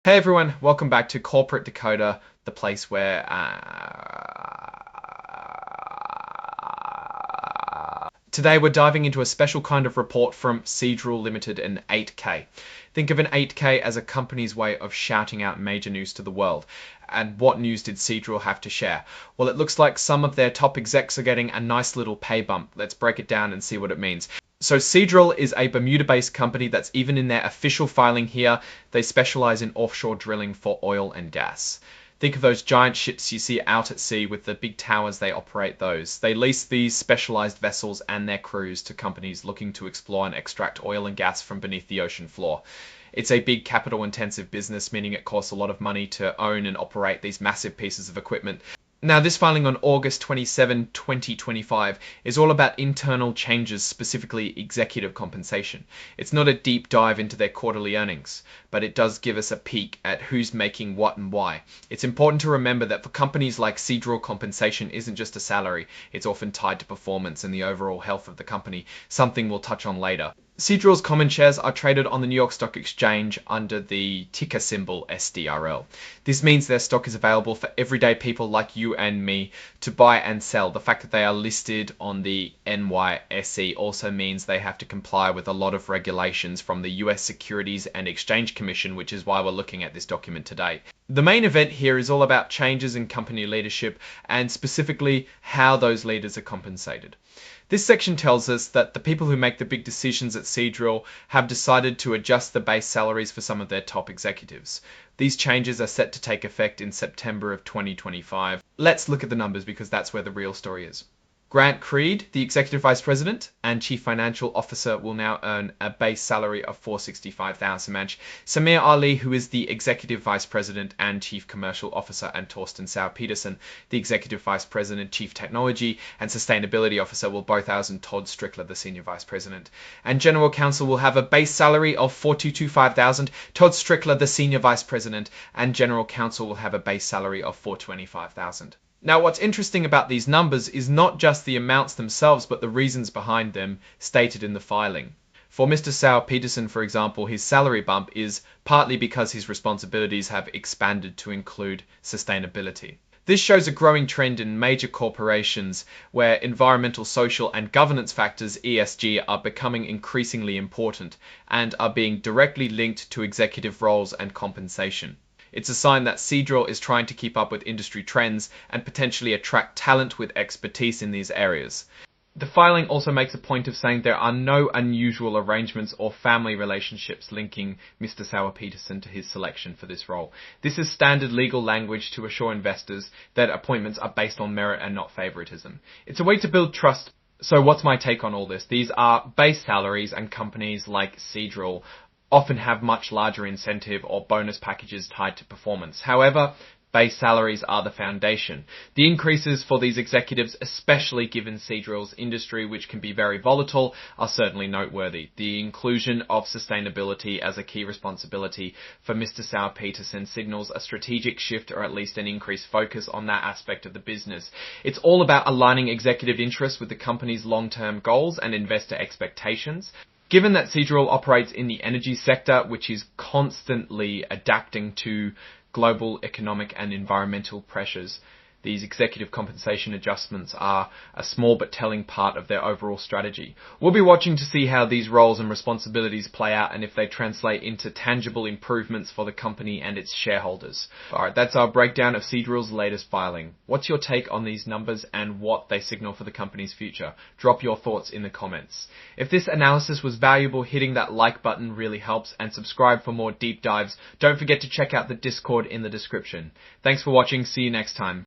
Hey everyone, welcome back to Corporate Decoder, the place where today we're diving into a special kind of report from Seadrill Ltd, an 8K. Think of an 8K as a company's way of shouting out major news to the world. And what news did Seadrill have to share? Well, it looks like some of their top execs are getting a nice little pay bump. Let's break it down and see what it means. So Seadrill is a Bermuda-based company that's even in their official filing here. They specialize in offshore drilling for oil and gas. Think of those giant ships you see out at sea with the big towers. They operate those. They lease these specialized vessels and their crews to companies looking to explore and extract oil and gas from beneath the ocean floor. It's a big capital-intensive business, meaning it costs a lot of money to own and operate these massive pieces of equipment. Now, this filing on August 27, 2025 is all about internal changes, specifically executive compensation. It's not a deep dive into their quarterly earnings, but it does give us a peek at who's making what and why. It's important to remember that for companies like Seadrill, compensation isn't just a salary. It's often tied to performance and the overall health of the company, something we'll touch on later. Seadrill's common shares are traded on the New York Stock Exchange under the ticker symbol SDRL. This means their stock is available for everyday people like you and me to buy and sell. The fact that they are listed on the NYSE also means they have to comply with a lot of regulations from the US Securities and Exchange Commission, which is why we're looking at this document today. The main event here is all about changes in company leadership and specifically how those leaders are compensated. This section tells us that the people who make the big decisions at Seadrill have decided to adjust the base salaries for some of their top executives. These changes are set to take effect in September of 2025. Let's look at the numbers because that's where the real story is. Grant Creed, the Executive Vice President and Chief Financial Officer, will now earn a base salary of $465,000 match. Samir Ali, who is the Executive Vice President and Chief Commercial Officer, and Torsten Sauer-Petersen, the Executive Vice President, Chief Technology and Sustainability Officer, will both house, and Todd Strickler, the Senior Vice President and General Counsel, will have a base salary of $422,500. Todd Strickler, the Senior Vice President and General Counsel, will have a base salary of $425,000. Now, what's interesting about these numbers is not just the amounts themselves, but the reasons behind them stated in the filing. For Mr. Sauer-Petersen, for example, his salary bump is partly because his responsibilities have expanded to include sustainability. This shows a growing trend in major corporations where environmental, social, and governance factors, ESG, are becoming increasingly important and are being directly linked to executive roles and compensation. It's a sign that Seadrill is trying to keep up with industry trends and potentially attract talent with expertise in these areas. The filing also makes a point of saying there are no unusual arrangements or family relationships linking Mr. Sauer-Petersen to his selection for this role. This is standard legal language to assure investors that appointments are based on merit and not favoritism. It's a way to build trust. So what's my take on all this? These are base salaries, and companies like Seadrill often have much larger incentive or bonus packages tied to performance. However, base salaries are the foundation. The increases for these executives, especially given Seadrill's industry, which can be very volatile, are certainly noteworthy. The inclusion of sustainability as a key responsibility for Mr. Sauer-Petersen signals a strategic shift, or at least an increased focus on that aspect of the business. It's all about aligning executive interests with the company's long-term goals and investor expectations. Given that Seadrill operates in the energy sector, which is constantly adapting to global economic and environmental pressures, these executive compensation adjustments are a small but telling part of their overall strategy. We'll be watching to see how these roles and responsibilities play out and if they translate into tangible improvements for the company and its shareholders. Alright, that's our breakdown of Seadrill's latest filing. What's your take on these numbers and what they signal for the company's future? Drop your thoughts in the comments. If this analysis was valuable, hitting that like button really helps, and subscribe for more deep dives. Don't forget to check out the Discord in the description. Thanks for watching. See you next time.